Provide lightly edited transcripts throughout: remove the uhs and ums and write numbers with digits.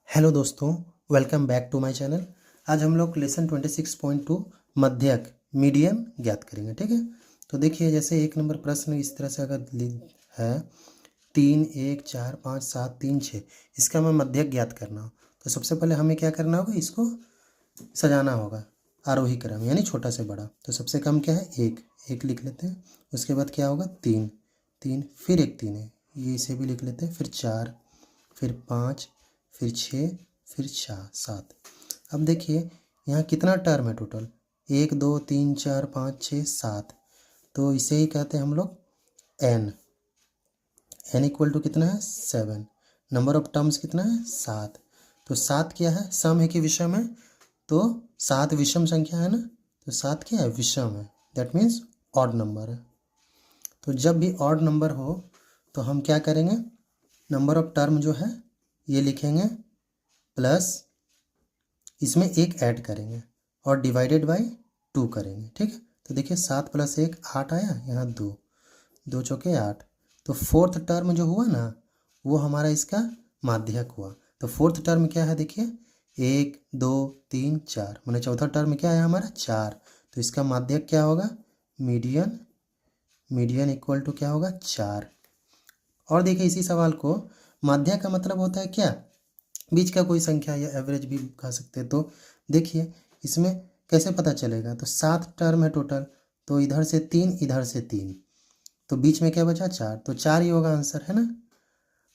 Hello दोस्तों, welcome back to my channel. आज हम लोग लेसन 26.2 मध्यक मीडियन ज्ञात करेंगे। ठीक है, तो देखिए जैसे एक नंबर प्रश्न इस तरह से अगर है 3 1 4 5 7 3 6, इसका हमें मध्यक ज्ञात करना हो तो सबसे पहले हमें क्या करना होगा, इसको सजाना होगा आरोही क्रम यानी छोटा से बड़ा। तो सबसे कम क्या है, एक एक लिख लेते हैं। उसके बाद क्या होगा, तीन तीन, फिर एक तीन है, ये इसे भी लिख लेते हैं। फिर चार, फिर पाँच, फिर छः, फिर सात। अब देखिए यहाँ कितना टर्म है टोटल, एक दो तीन चार पाँच छः सात। तो इसे ही कहते हैं हम लोग एन। एन इक्वल टू कितना है, 7। नंबर ऑफ टर्म्स कितना है, 7। तो 7 क्या है, सम है कि विषम है? तो 7 विषम संख्या है ना, तो 7 क्या है, विषम है। दैट मीन्स ऑड नंबर है। तो जब भी ऑड नंबर हो तो हम क्या करेंगे, नंबर ऑफ टर्म जो है ये लिखेंगे प्लस इसमें एक ऐड करेंगे और डिवाइडेड बाय 2 करेंगे। ठीक है, तो देखिए 7 + 1 8 आया, यहाँ 2 2 चौके 8। तो फोर्थ टर्म जो हुआ ना वो हमारा इसका माध्यक हुआ। तो फोर्थ टर्म क्या है, देखिए 1 2 3 4, मैंने चौथा टर्म क्या है हमारा 4। तो इसका माध्यक क्या होगा, मीडियन। मीडियन इक्वल टू क्या होगा, 4। और देखिए इसी सवाल को माध्यक का मतलब होता है क्या, बीच का कोई संख्या या एवरेज भी कह सकते हैं। तो देखिए इसमें कैसे पता चलेगा, तो 7 टर्म है टोटल, तो इधर से 3 इधर से 3, तो बीच में क्या बचा, 4। तो 4 ही होगा आंसर, है ना।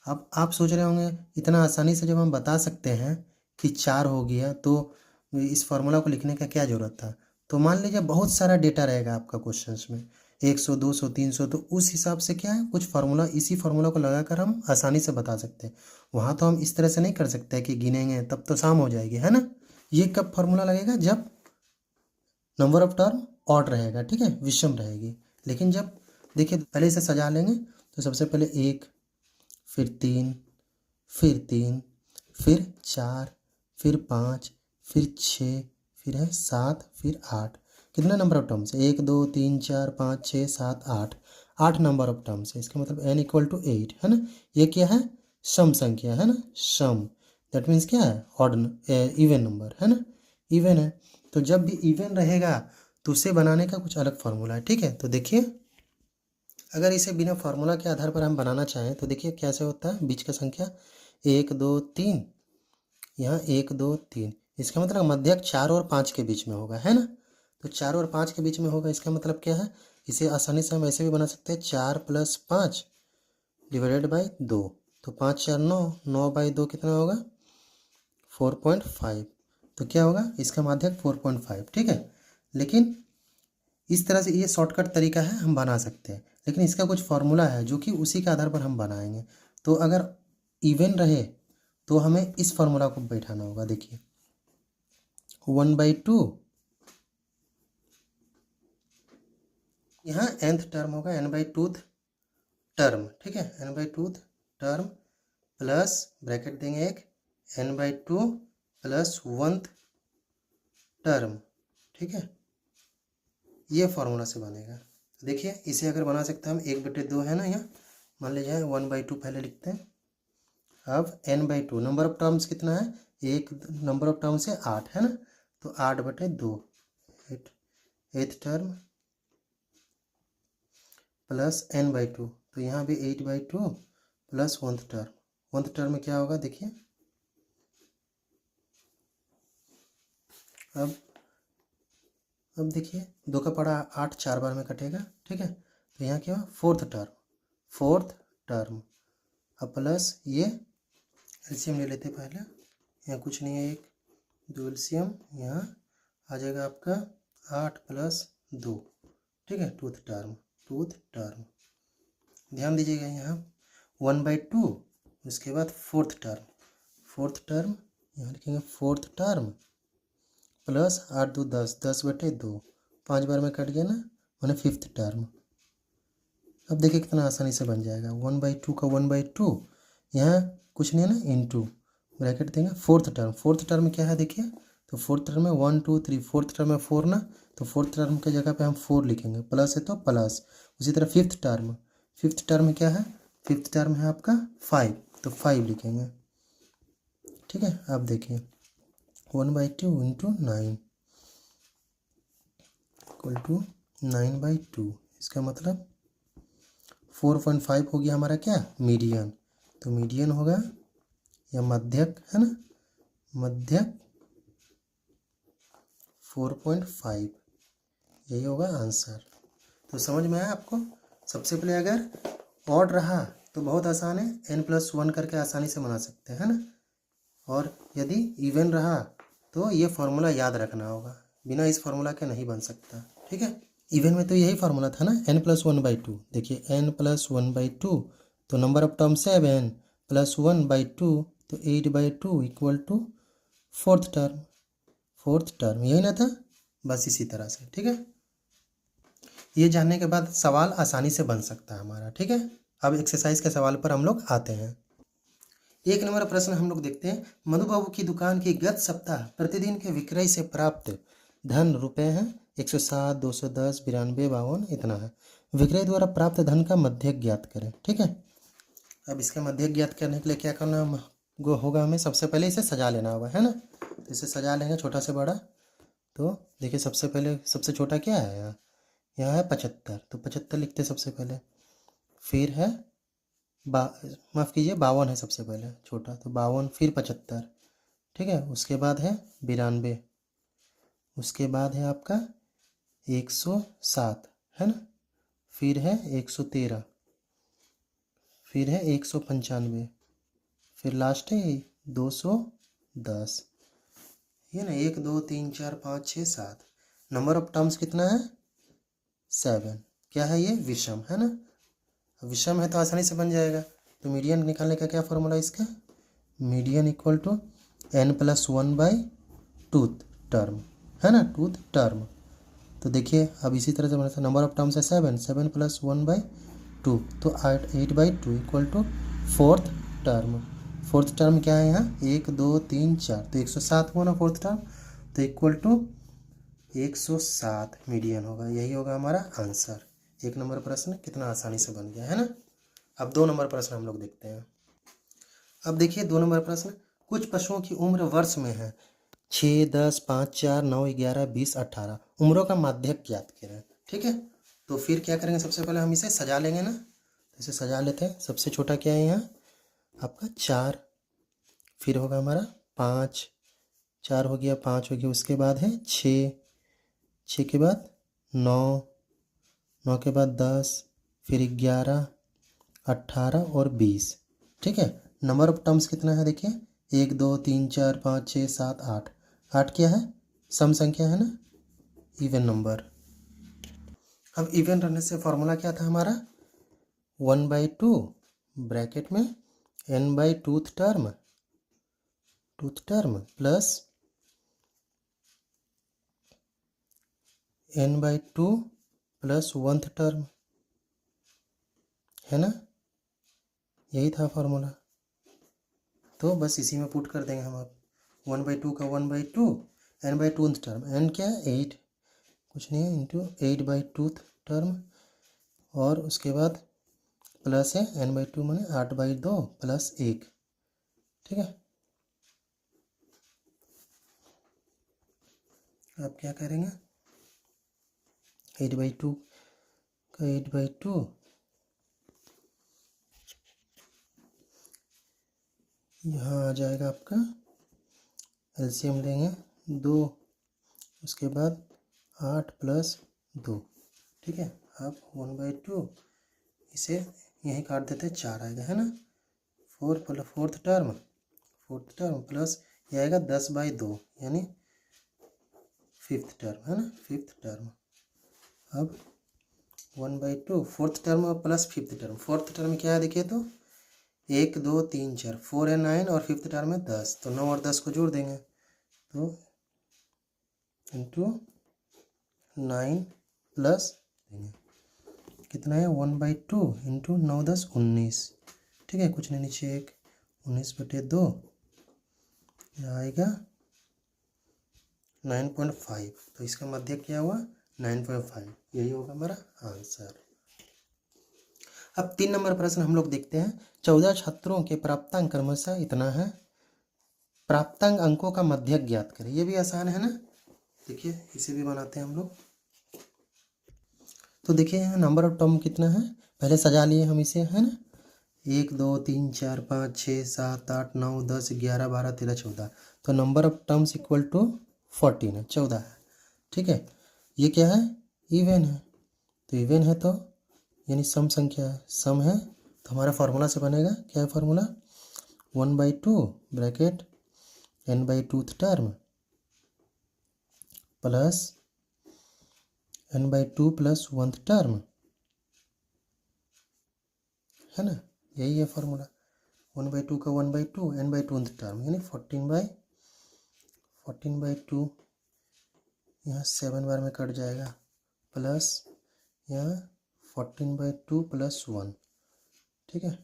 अब आप सोच रहे होंगे इतना आसानी से जब हम बता सकते हैं कि 4 हो गया तो इस फार्मूला को लिखने का क्या ज़रूरत था। तो मान लीजिए बहुत सारा डेटा रहेगा आपका क्वेश्चंस में, 100 200 300, तो उस हिसाब से क्या है, कुछ फार्मूला, इसी फार्मूला को लगाकर हम आसानी से बता सकते हैं। वहाँ तो हम इस तरह से नहीं कर सकते कि गिनेंगे, तब तो शाम हो जाएगी, है ना। ये कब फार्मूला लगेगा, जब नंबर ऑफ टर्म ऑड रहेगा, ठीक है, विषम रहेगी। लेकिन जब देखिए पहले इसे सजा लेंगे, तो सबसे पहले 1, फिर 3, फिर 3, फिर 4, फिर 5, फिर 6, फिर है 7, फिर 8। कितना नंबर ऑफ टर्म्स है, 1 2 3 4 5 6 7 8, 8 नंबर ऑफ टर्म्स है। इसका मतलब n इक्वल टू 8, है ना। ये क्या है, सम संख्या है ना, सम। दैट मीन्स क्या है, ऑड इवन नंबर, है ना, इवन है। तो जब भी इवन रहेगा तो उसे बनाने का कुछ अलग फार्मूला है। ठीक है, तो देखिए अगर इसे बिना फार्मूला के आधार पर हम बनाना चाहें तो देखिए कैसे होता है, बीच का संख्या 1 2 3, यहाँ 1 2 3, इसका मतलब मध्यक 4 और 5 के बीच में होगा, है ना। तो 4 और 5 के बीच में होगा, इसका मतलब क्या है, इसे आसानी से हम ऐसे भी बना सकते हैं, 4 + 5 डिवाइडेड बाई 2। तो 5 4 9, 9/2 कितना होगा, 4.5। तो क्या होगा, इसका माध्यक 4.5। ठीक है, लेकिन इस तरह से ये शॉर्टकट तरीका है, हम बना सकते हैं। लेकिन इसका कुछ फार्मूला है जो कि उसी के आधार पर हम बनाएंगे। तो अगर इवन रहे तो हमें इस फार्मूला को बैठाना होगा। देखिए 1/2, यहाँ nth टर्म होगा n/2 टर्म। ठीक है, n/2 टर्म प्लस ब्रैकेट देंगे एक, n/2 + 1th टर्म। ठीक है, ये फार्मूला से बनेगा। देखिए इसे अगर बना सकते हैं हम, 1/2 है ना, यहाँ मान लीजिए 1/2 पहले लिखते हैं। अब n/2 नंबर ऑफ टर्म्स कितना है, एक नंबर ऑफ टर्म्स है 8, है ना, तो 8/2 8th टर्म प्लस n/2, तो यहाँ भी 8/2 plus 1th term. 1th term में क्या होगा, देखिए अब देखिए 2 का पड़ा 8 4 बार में कटेगा। ठीक है, तो यहाँ क्या हुआ, 4th टर्म, 4th टर्म। अब प्लस ये एलसीएम ले लेते पहले, यहाँ कुछ नहीं है, 1 2 एलसीएम, यहाँ आ जाएगा आपका 8 + 2। ठीक है, 2th टर्म। ध्यान दीजिएगा यहाँ 1/2, उसके बाद 4th टर्म, यहाँ लिखेंगे 4th टर्म प्लस 8 2 10, 10/2, 5 बार में कट गया ना, मैंने 5th टर्म। अब देखिए कितना आसानी से बन जाएगा, 1/2 का 1/2, यहाँ कुछ नहीं है ना, इंटू ब्रैकेट देंगे 4th टर्म क्या है, देखिए तो 4th टर्म में 1 2 3, 4th टर्म में 4 ना, तो 4th टर्म के जगह पे हम 4 लिखेंगे, प्लस है तो प्लस। उसी तरह 5th टर्म क्या है, 5th टर्म है आपका 5, तो 5 लिखेंगे। ठीक है। आप देखिए 1/2 इंटू 9 इक्वल टू 9/2, इसका मतलब 4.5 हो गया हमारा क्या, मीडियन। तो मीडियन होगा या मध्यक है ना, मध्यक 4.5, यही होगा आंसर। तो समझ में आया आपको। सबसे पहले अगर ऑड रहा तो बहुत आसान है, n+1 करके आसानी से बना सकते हैं ना, और यदि इवन रहा तो ये फार्मूला याद रखना होगा, बिना इस फार्मूला के नहीं बन सकता, ठीक है। इवन में तो यही फार्मूला था ना, n+1/2। देखिए n+1/2 तो नंबर ऑफ टर्म 7 + 1/2 तो 8/2 इक्वल टू फोर्थ टर्म, यही ना था, बस इसी तरह से, ठीक है। ये जानने के बाद सवाल आसानी से बन सकता है हमारा, ठीक है। अब एक्सरसाइज के सवाल पर हम लोग आते हैं। 1 नंबर प्रश्न हम लोग देखते हैं। मधु बाबू की दुकान की गत सप्ताह प्रतिदिन के विक्रय से प्राप्त धन रुपए हैं 107, 210, 92, 52 इतना है। विक्रय द्वारा प्राप्त धन का मध्यक ज्ञात करें, ठीक है। अब इसका मध्यक ज्ञात करने के लिए क्या करना होगा, हमें सबसे पहले इसे सजा लेना होगा, है ना। तो इसे सजा लेंगे छोटा से बड़ा। तो देखिए सबसे पहले सबसे छोटा क्या है, यहाँ है 75, तो 75 लिखते सबसे पहले। फिर है माफ़ कीजिए 52 है सबसे पहले छोटा, तो 52, फिर 75, ठीक है। उसके बाद है 92, उसके बाद है आपका 107, है ना। फिर है 113, फिर है 195, फिर लास्ट है 210, ये ना 1 2 3 4 5 6 7। नंबर ऑफ टर्म्स कितना है, 7। क्या है ये, विषम, है ना। विषम है तो आसानी से बन जाएगा। तो मीडियन निकालने का क्या फॉर्मूला इसका, median equal to n+1/2 term, है ना, 2 टर्म। तो देखिए अब इसी तरह से बना था, नंबर ऑफ टर्म्स है 7 + 1/2 तो 8/2 इक्वल टू फोर्थ टर्म क्या है यहाँ, 1 2 3 4, तो 107 हुआ ना फोर्थ टर्म, तो इक्वल टू 107 मीडियन होगा, यही होगा हमारा आंसर। 1 नंबर प्रश्न कितना आसानी से बन गया, है ना। अब 2 नंबर प्रश्न हम लोग देखते हैं। अब देखिए 2 नंबर प्रश्न, कुछ पशुओं की उम्र वर्ष में है 6, 10, 5, 4, 9, 11, 20, 18, उम्रों का माध्यक ज्ञात करें, ठीक है। तो फिर क्या करेंगे, सबसे पहले हम इसे सजा लेंगे ना, तो इसे सजा लेते हैं। सबसे छोटा क्या है यहाँ आपका 4, फिर होगा हमारा 5, 4 हो गया, 5 हो गया, उसके बाद है 6, 6 के बाद 9, 9 के बाद 10, फिर 11, 18 और 20, ठीक है। नंबर ऑफ टर्म्स कितना है देखिए, 1 2 3 4 5 6 7 8, 8 क्या है, सम संख्या है ना, इवन नंबर। अब इवन रहने से फॉर्मूला क्या था हमारा, 1/2 ब्रैकेट में n/2 term plus n/2 plus 1th term, है ना, यही था फॉर्मूला। तो बस इसी में पुट कर देंगे हम। अब 1/2 का 1/2, n/2 टर्म, n क्या है 8, कुछ नहीं है, इंटू 8/2 टर्म, और उसके बाद प्लस है n/2 माने 8/2 प्लस 1, ठीक है। अब क्या करेंगे, 8/2 का 8/2 यहाँ आ जाएगा आपका, एलसीएम लेंगे 2, उसके बाद 8 + 2, ठीक है। अब 1/2 इसे यहीं काट देते, 4 आएगा, है ना। 4th टर्म प्लस ये आएगा 10/2 यानी 5th टर्म, है ना, 5th टर्म। अब 1/2 4th term plus 5th term, 4th term क्या है देखिए, तो 1 2 3 4, 4 है 9 और 5th टर्म है 10, तो 9 और 10 को जोड़ देंगे, तो इंटू 9 प्लस देंगे, कितना है 1/2 इंटू 9 10 19, ठीक है, कुछ नहीं नीचे 1, 19/2 आएगा 9.5, तो इसका मध्य क्या हुआ 9.5, यही होगा हमारा आंसर। अब 3 नंबर प्रश्न हम लोग देखते हैं। 14 छात्रों के प्राप्तांक क्रमशः इतना है, प्राप्तांक अंकों का मध्यक ज्ञात करें। ये भी आसान है ना, देखिए इसे भी बनाते हैं हम लोग। तो देखिए यहाँ नंबर ऑफ टर्म कितना है, पहले सजा लिए हम इसे, है ना। 1 2 3 4 5 6 7 8 9 10 11 12 13 14। तो number of terms equal to 14 है, 14 है, ठीक है। ये क्या है, इवन है, तो इवन है तो यानी सम संख्या है, सम है तो हमारा फार्मूला से बनेगा, क्या है formula, 1/2 bracket n/2th term plus n/2 plus 1th term, है ना, यही है फार्मूला। 1/2 का 1/2 n/2th टर्म यानी 14/2 यहाँ 7 बार में कट जाएगा, प्लस यहाँ 14/2 प्लस 1, ठीक है,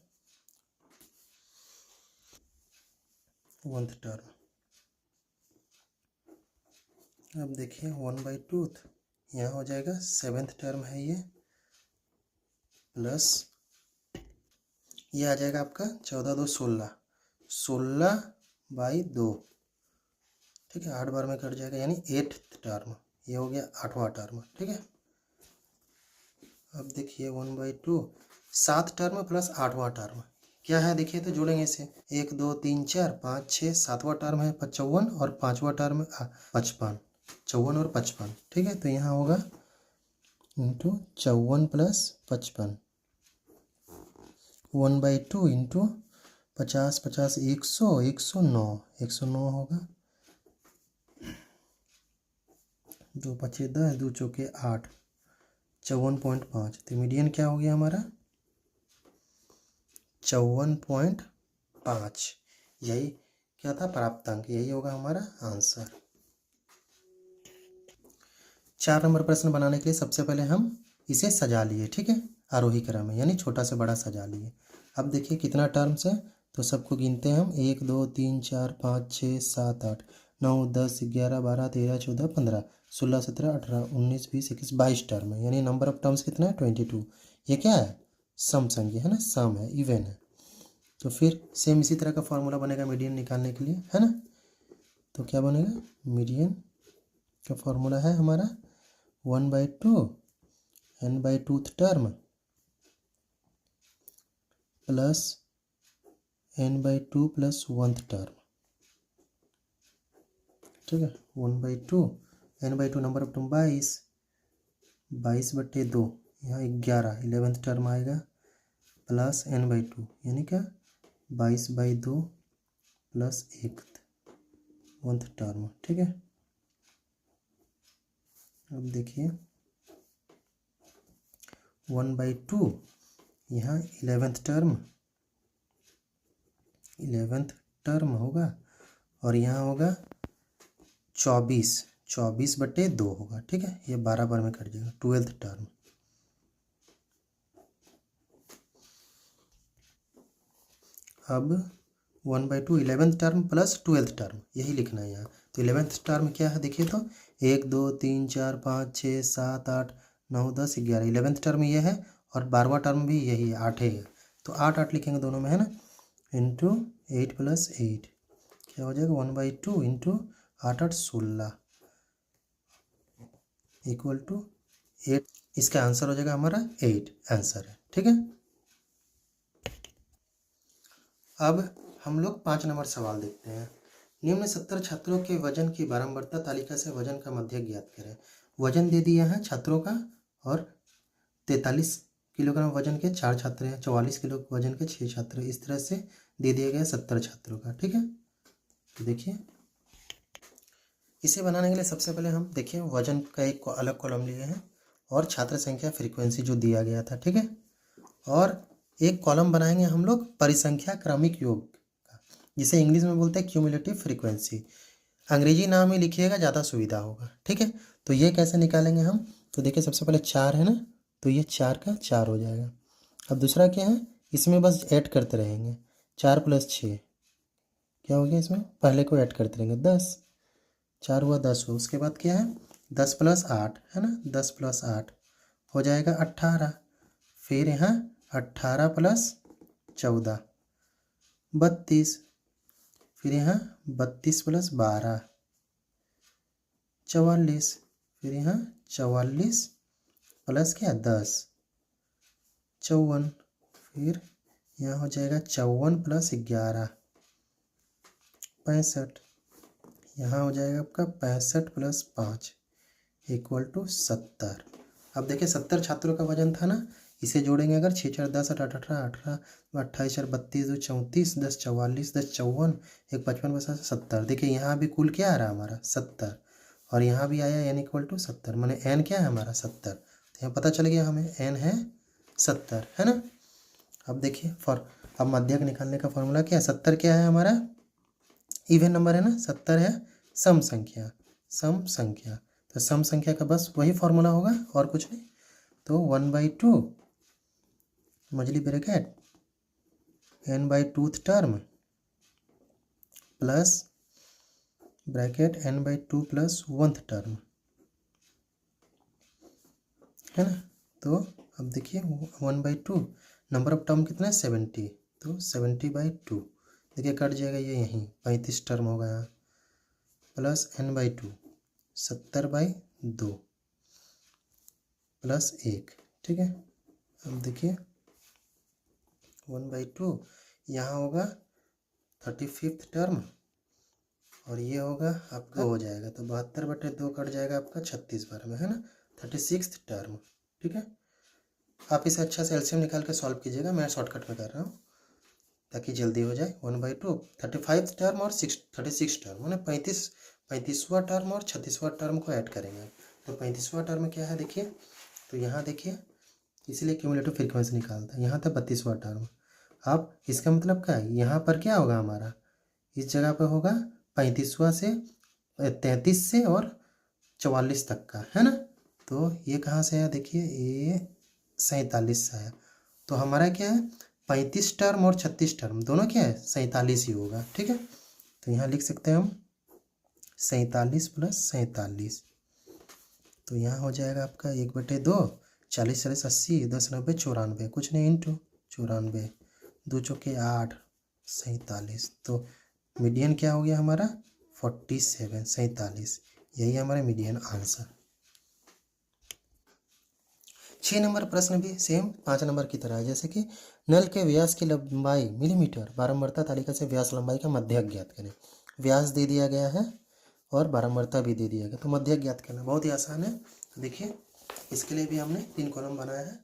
1th टर्म। अब देखिए 1/2 यहाँ हो जाएगा 7th टर्म है ये, प्लस ये आ जाएगा आपका 14 2 16, 16/2, ठीक है, 8 बार में कट जाएगा यानी 8th टर्म, ये हो गया 8वां टर्म, ठीक है। अब देखिए 1/2 7 टर्म प्लस 8वां टर्म क्या है, देखिए तो जोड़ेंगे इसे, 1 2 3 4 5 6 7वां टर्म है 55 और 5वां टर्म 55, 54 और 55, ठीक है। तो यहाँ होगा इंटू 54 प्लस 55, 1/2 इंटू 50 50 100 109, 109 होगा, 2 5 10 2 चौके 8, 54.5। तो मीडियन क्या हो गया हमारा, 54.5, यही क्या था प्राप्तांक, यही होगा हमारा आंसर। 4 नंबर प्रश्न बनाने के लिए सबसे पहले हम इसे सजा लिए, ठीक है, आरोही क्रम में, यानी छोटा से बड़ा सजा लिए। अब देखिए कितना टर्म्स है, तो सबको गिनते हैं हम, 1 2 3 4 5 6 7 8 9 10 11 12 13 14 15 16 17 18 19 20 21 22 टर्म है, यानी नंबर ऑफ टर्म्स कितना है 22। ये क्या है, सम संख्या है ना, सम है, इवन है। तो फिर सेम इसी तरह का फॉर्मूला बनेगा मीडियन निकालने के लिए, है ना। तो क्या बनेगा, मीडियन का फॉर्मूला है हमारा 1/2 n/2th term plus n/2 plus 1th term, ठीक है, 1/2 n/2 नंबर ऑफ टर्म 22, 22/2 यहाँ 11 11th टर्म आएगा, प्लस n/2 यानी क्या 22/2 प्लस 1th टर्म, ठीक है। अब देखिए 1/2 यहाँ 11th टर्म होगा, और यहाँ होगा 24/2 होगा, ठीक है, ये 12 बार में कट जाएगा, 12th टर्म। अब 1/2 11th term plus 12th term, यही लिखना है यहाँ। तो 11th टर्म क्या है, देखिए तो 1 2 3 4 5 6 7 8 9 10 11, 11th टर्म ये है, और 12वां टर्म भी यही है, 8 है, तो 8 8 लिखेंगे दोनों में, है ना, इंटू 8 प्लस 8 क्या हो जाएगा, 1/2 इंटू 8 8 16 इक्वल टू 8। इसका आंसर हो जाएगा हमारा 8 आंसर है, ठीक है। अब हम लोग 5 नंबर सवाल देखते हैं। निम्न 70 छात्रों के वजन की बारंबारता तालिका से वजन का मध्यक ज्ञात करें। वजन दे दिया है छात्रों का, और 43 किलोग्राम वजन के 4 छात्र हैं, 44 किलो वजन के 6 छात्र, इस तरह से दे दिया गया 70 छात्रों का, ठीक है। तो देखिए इसे बनाने के लिए सबसे पहले हम देखिए वजन का एक अलग कॉलम लिए हैं, और छात्र संख्या फ्रीक्वेंसी जो दिया गया था, ठीक है, और एक कॉलम बनाएंगे हम लोग परिसंख्या क्रमिक योग का, जिसे इंग्लिश में बोलते हैं क्यूमुलेटिव फ्रीक्वेंसी। अंग्रेजी नाम ही लिखिएगा, ज़्यादा सुविधा होगा, ठीक है। तो ये कैसे निकालेंगे हम, तो देखिए सबसे पहले 4 है ना, तो ये 4 का 4 हो जाएगा। अब दूसरा क्या है, इसमें बस ऐड करते रहेंगे, 4 प्लस 6 क्या हो गया, इसमें पहले को ऐड करते रहेंगे, 10, 4 हुआ 10 हुआ, उसके बाद क्या है 10 प्लस 8 है ना, 10 प्लस 8 हो जाएगा 18, फिर यहाँ 18 प्लस 14 32, फिर यहाँ 32 प्लस 12 44, फिर यहाँ 44 प्लस क्या 10 54, फिर यहाँ हो जाएगा 54 प्लस 11 65, यहाँ हो जाएगा आपका 65 प्लस 5 इक्वल टू 70। अब देखिए 70 छात्रों का वजन था ना, इसे जोड़ेंगे अगर 6 4 10 8 18 18 28 4 32 2 34 10 44 10 54 1 55 बसा 70। देखिए यहाँ भी कुल क्या आ रहा है हमारा 70, और यहाँ भी आया n इक्वल टू 70, माने n क्या है हमारा 70। तो यहाँ पता चल गया हमें n है 70, है ना। अब देखिए अब मध्यक निकालने का फॉर्मूला क्या है, 70 क्या है हमारा इवन नंबर है ना, 70 है सम संख्या, सम संख्या। तो सम संख्या का बस वही फॉर्मूला होगा और कुछ नहीं। तो 1/2 मजली bracket n/2 term plus bracket n/2 plus 1 term, है ना। तो अब देखिए 1/2 नंबर ऑफ टर्म कितना है 70, तो 70/2 देखिए कट जाएगा ये यहीं 35 टर्म हो गया, प्लस n/2 70/2 प्लस 1, ठीक है। अब देखिए 1/2 यहाँ होगा 35th टर्म, और ये होगा आपका हो जाएगा, तो 72/2 कट जाएगा आपका 36 बार में, है ना, 36th टर्म, ठीक है। आप इसे अच्छा से एलसीएम निकाल के सॉल्व कीजिएगा, मैं शॉर्टकट में कर रहा हूँ ताकि जल्दी हो जाए। 1/2 35 टर्म और 36 टर्म, मैंने 35वां टर्म और 36वां टर्म को ऐड करेंगे। तो 35वां टर्म क्या है देखिए, तो यहाँ देखिए इसलिए क्यूमुलेटिव फ्रीक्वेंसी निकालता है, यहाँ था 32वां टर्म। अब इसका मतलब क्या है, यहाँ पर क्या होगा हमारा, इस जगह पर होगा 35वां से 33 से और 44 तक का, है ना। तो ये कहाँ से आया देखिए, ये 47 से आया। तो हमारा क्या है 35 टर्म और 36 टर्म दोनों क्या है 47 ही होगा, ठीक है। तो यहाँ लिख सकते हैं हम 47 प्लस 47, तो यहाँ हो जाएगा आपका 1/2 40 40 80 10 90 94, कुछ नहीं इंटू 94 2 चौके 8 47, तो मीडियन क्या हो गया हमारा 47 47, यही हमारा मीडियन आंसर। 6 नंबर प्रश्न भी सेम 5 नंबर की तरह है, जैसे कि नल के व्यास की लंबाई मिलीमीटर, बारंबारता तालिका से व्यास लंबाई का मध्यक ज्ञात करें। व्यास दे दिया गया है और बारंबारता भी दे दिया गया, तो मध्यक ज्ञात करना बहुत ही आसान है। देखिए इसके लिए भी हमने 3 कॉलम बनाया है।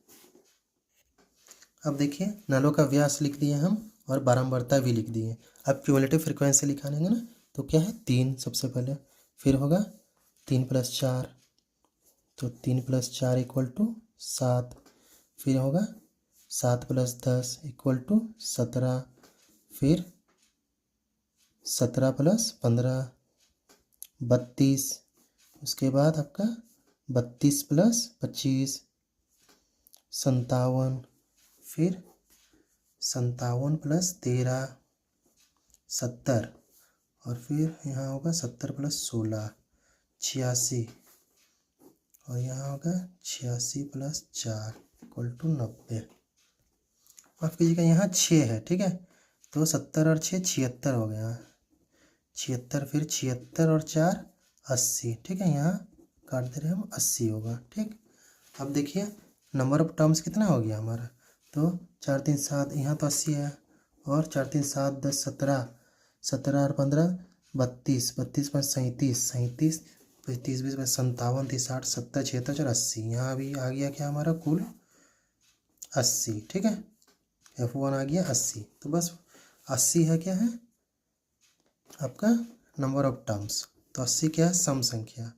अब देखिए नलों का व्यास लिख दिए हम और बारंबारता भी लिख दिए। अब क्यूमुलेटिव फ्रीक्वेंसी लिखाएंगे ना, तो क्या है 3 सबसे पहले, फिर होगा 3 + 4, तो 3 + 4 इक्वल टू 7, फिर होगा 7 + 10 इक्वल टू 17, फिर 17 + 15 32, उसके बाद आपका 32 + 25 57, फिर 57 + 13 70, और फिर यहाँ होगा 70 + 16 86, और यहाँ होगा 86 + 4 इक्वल टू 90। माफ़ कीजिएगा यहाँ 6 है, ठीक है, तो 70 और 6 76 हो गया, 76, फिर 76 और 4 80, ठीक है, यहाँ काट दे रहे हम 80 होगा, ठीक। अब देखिए नंबर ऑफ टर्म्स कितना हो गया हमारा, तो 4 3 7, यहाँ तो 80 है, और 4 3 7 10 17 17 और 15 32 32 + 37 37 30 20 + 57 30 60 70 76 और 80, यहाँ भी आ गया क्या हमारा कुल 80, ठीक है, F1 आ गया 80। तो बस 80 है क्या है आपका नंबर ऑफ टर्म्स, तो 80 क्या है सम संख्या,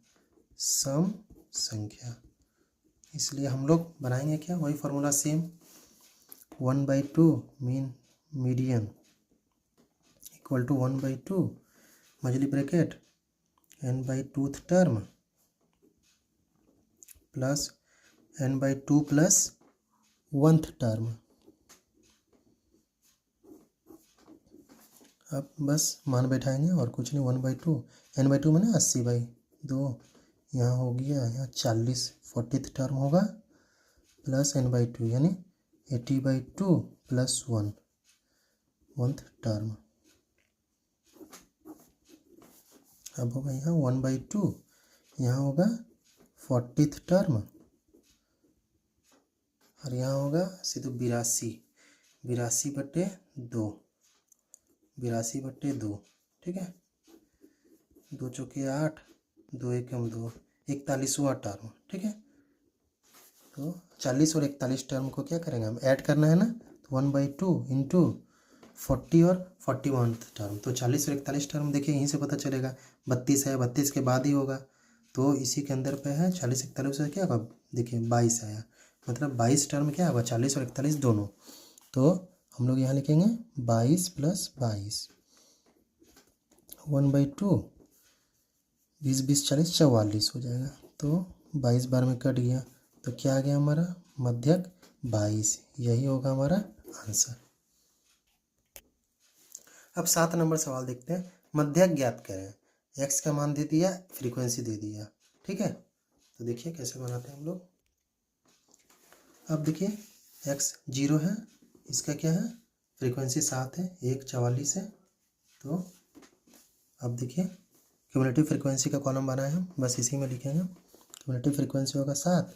सम संख्या, इसलिए हम लोग बनाएंगे क्या वही formula same, 1/2 median equal to 1/2 मजली bracket n/2 term plus n/2 plus 1 term. अब बस मान बैठाएंगे और कुछ नहीं, 1/2 n/2 में ना 80/2, यहाँ हो गया, यहाँ 40 40th टर्म होगा प्लस n/2 यानी 80/2 प्लस 1 टर्म, अब होगा यहाँ 1/2, यहाँ होगा 40th टर्म और यहाँ होगा सीधे 82/2, 82/2, ठीक है। 2 चौके 8, 2 एकम 2, 41वां टर्म, ठीक है। तो 40 और 41 टर्म को क्या करेंगे हम, ऐड करना है ना, तो 1/2 इंटू 40 और 41 टर्म, तो 40 और 41 टर्म देखिए यहीं से पता चलेगा, 32 है, 32 के बाद ही होगा, तो इसी के अंदर पे है 40 41 से क्या होगा, देखिए 22 आया, मतलब 22 टर्म क्या होगा, 40 और 41 दोनों, तो हम लोग यहाँ लिखेंगे 22 + 22, 1/2, 20 20 40 44 हो जाएगा, तो 22 बार में कट गया, तो क्या आ गया हमारा, मध्यक 22, यही होगा हमारा आंसर। अब 7 नंबर सवाल देखते हैं, मध्यक ज्ञात करें, x का मान दे दिया, फ्रीक्वेंसी दे दिया, ठीक है। तो देखिए कैसे बनाते हैं हम लोग। अब देखिए x 0 है, इसका क्या है, फ्रीक्वेंसी 7 है, 1 44 है, तो अब देखिए क्यूमुलेटिव फ्रीक्वेंसी का कॉलम बनाए हम, बस इसी में लिखेंगे, क्यूमुलेटिव फ्रीक्वेंसी होगा 7,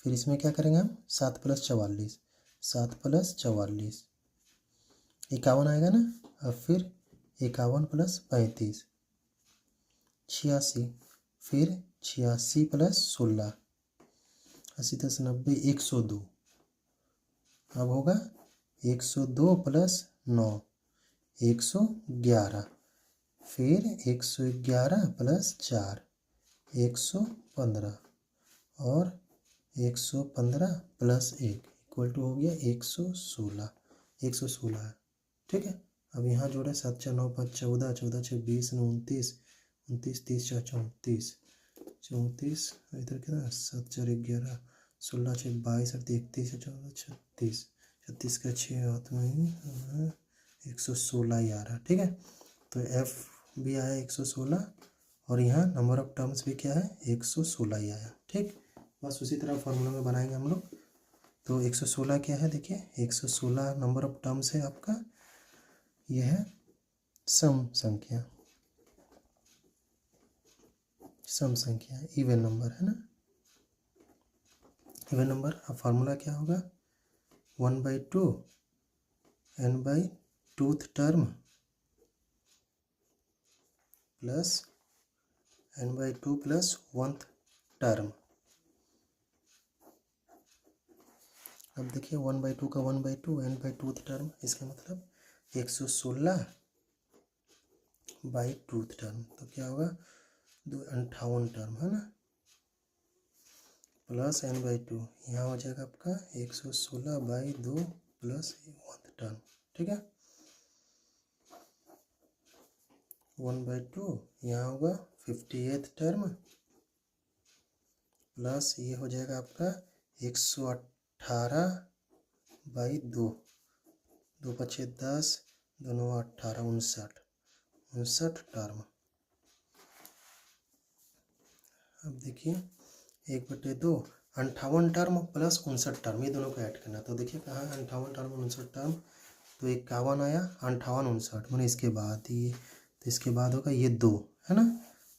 फिर इसमें क्या करेंगे हम, 7 + 44, 7 + 44, 51 आएगा ना, अब फिर 51 + 35, 86, फिर 86 + 16, 80 10 90, 102, अब होगा 102 + 9, 111, फिर 111 + 4, 115, और 115 + 1 इक्वल टू हो गया 116, 116 है, ठीक है। अब यहाँ जोड़े 7 4 9 5 14, 14 6 20 9 29, 29 30 4 34, 34, इधर कितना 7 4 11, 16 6 22 और 31 14 36, 36 का 6 हाथ में 116 ही आ रहा, ठीक है। तो एफ भी आया 116, और यहाँ नंबर ऑफ टर्म्स भी क्या है, 116 ही आया, ठीक। बस उसी तरह फॉर्मूला में बनाएंगे हम लोग, तो 116 क्या है, देखिए 116 नंबर ऑफ टर्म्स है आपका, यह है सम संख्या, सम संख्या इवन नंबर है ना, इवन नंबर। अब फार्मूला क्या होगा, 1/2 n/2th term plus n/2 + 1th term. अब देखिए 1/2 का 1/2, n/2th टर्म, इसका मतलब 116/2th टर्म, तो क्या होगा 58 टर्म है ना, प्लस n/2, यहाँ हो जाएगा आपका 116/2 + 1th टर्म, ठीक है। 1/2 यहाँ होगा 58th टर्म, प्लस ये हो जाएगा आपका 118/2, 2 × 10, 2 9 18, 59 टर्म। अब देखिए 1/2, 58 टर्म प्लस 59 टर्म, ये दोनों को ऐड करना, तो देखिए कहाँ 58 टर्म 59 टर्म, तो 51 आया, 58 59 मैंने इसके बाद ये, तो इसके बाद होगा ये 2 है ना,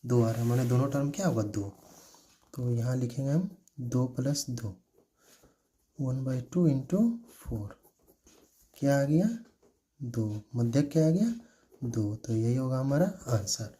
2 आ रहा है, मैंने दोनों टर्म क्या होगा 2, तो यहाँ लिखेंगे हम 2 + 2, 1/2 इंटू 4, क्या आ गया 2, मध्यक क्या आ गया 2, तो यही होगा हमारा आंसर।